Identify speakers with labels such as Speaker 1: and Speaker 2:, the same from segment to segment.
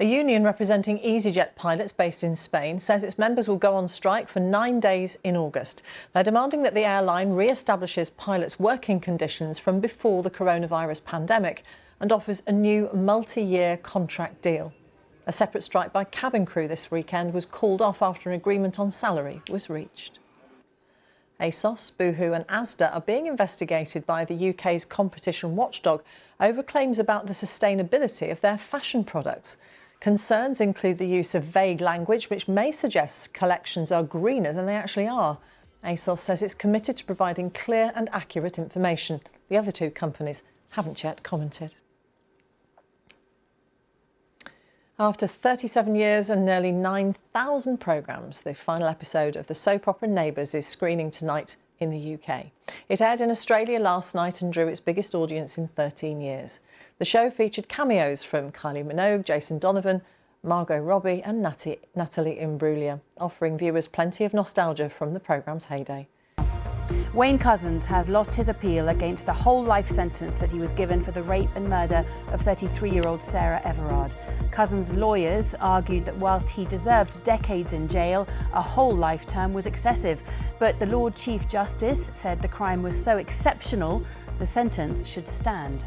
Speaker 1: A union representing Easyjet pilots based in Spain says its members will go on strike for 9 days in August. They're demanding that the airline re-establishes pilots' working conditions from before the coronavirus pandemic and offers a new multi-year contract deal. A separate strike by cabin crew this weekend was called off after an agreement on salary was reached. ASOS, Boohoo and Asda are being investigated by the UK's competition watchdog over claims about the sustainability of their fashion products. Concerns include the use of vague language which may suggest collections are greener than they actually are. ASOS says it's committed to providing clear and accurate information. The other two companies haven't yet commented. After 37 years and nearly 9,000 programmes, the final episode of the soap opera Neighbours is screening tonight in the UK. It aired in Australia last night and drew its biggest audience in 13 years. The show featured cameos from Kylie Minogue, Jason Donovan, Margot Robbie and Natalie Imbruglia, offering viewers plenty of nostalgia from the programme's heyday.
Speaker 2: Wayne Couzens has lost his appeal against the whole life sentence that he was given for the rape and murder of 33-year-old Sarah Everard. Couzens' lawyers argued that whilst he deserved decades in jail, a whole life term was excessive. But the Lord Chief Justice said the crime was so exceptional, the sentence should stand.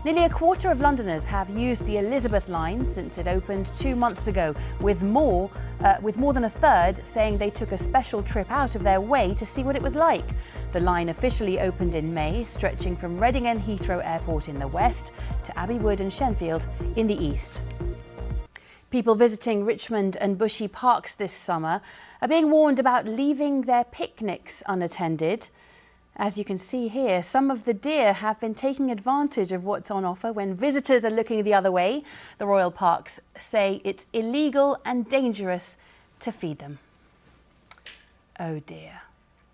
Speaker 2: Nearly a quarter of Londoners have used the Elizabeth line since it opened 2 months ago, with more than a third saying they took a special trip out of their way to see what it was like. The line officially opened in May, stretching from Reading and Heathrow Airport in the west to Abbey Wood and Shenfield in the east. People visiting Richmond and Bushy parks this summer are being warned about leaving their picnics unattended. As you can see here, some of the deer have been taking advantage of what's on offer when visitors are looking the other way. The Royal Parks say it's illegal and dangerous to feed them. Oh dear.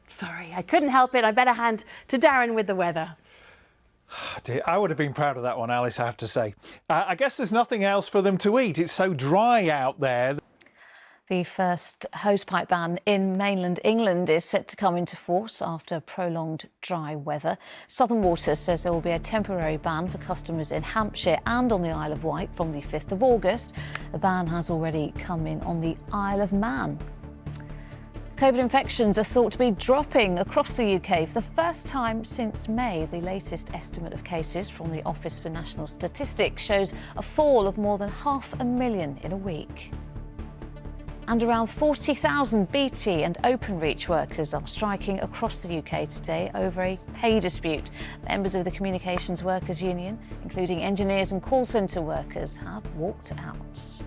Speaker 2: Sorry, I couldn't help it. I better hand to Darren with the weather.
Speaker 3: Dear, I would have been proud of that one, Alice, I have to say. I guess there's nothing else for them to eat. It's so dry out there.
Speaker 4: The first hosepipe ban in mainland England is set to come into force after prolonged dry weather. Southern Water says there will be a temporary ban for customers in Hampshire and on the Isle of Wight from the 5th of August. The ban has already come in on the Isle of Man. COVID infections are thought to be dropping across the UK for the first time since May. The latest estimate of cases from the Office for National Statistics shows a fall of more than 500,000 in a week. And around 40,000 BT and Openreach workers are striking across the UK today over a pay dispute. Members of the Communications Workers Union, including engineers and call centre workers, have walked out.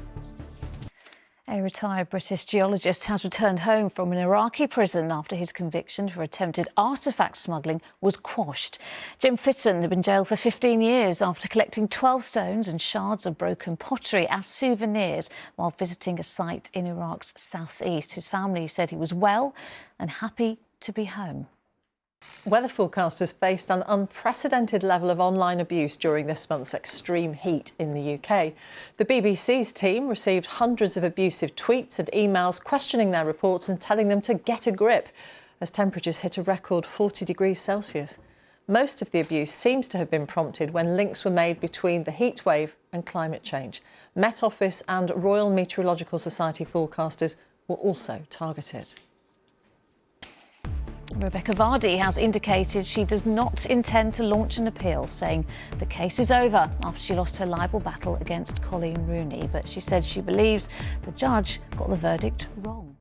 Speaker 4: A retired British geologist has returned home from an Iraqi prison after his conviction for attempted artefact smuggling was quashed. Jim Fitton had been jailed for 15 years after collecting 12 stones and shards of broken pottery as souvenirs while visiting a site in Iraq's southeast. His family said he was well and happy to be home.
Speaker 1: Weather forecasters faced an unprecedented level of online abuse during this month's extreme heat in the UK. The BBC's team received hundreds of abusive tweets and emails questioning their reports and telling them to get a grip as temperatures hit a record 40 degrees Celsius. Most of the abuse seems to have been prompted when links were made between the heatwave and climate change. Met Office and Royal Meteorological Society forecasters were also targeted.
Speaker 4: Rebecca Vardy has indicated she does not intend to launch an appeal, saying the case is over after she lost her libel battle against Colleen Rooney. But she said she believes the judge got the verdict wrong.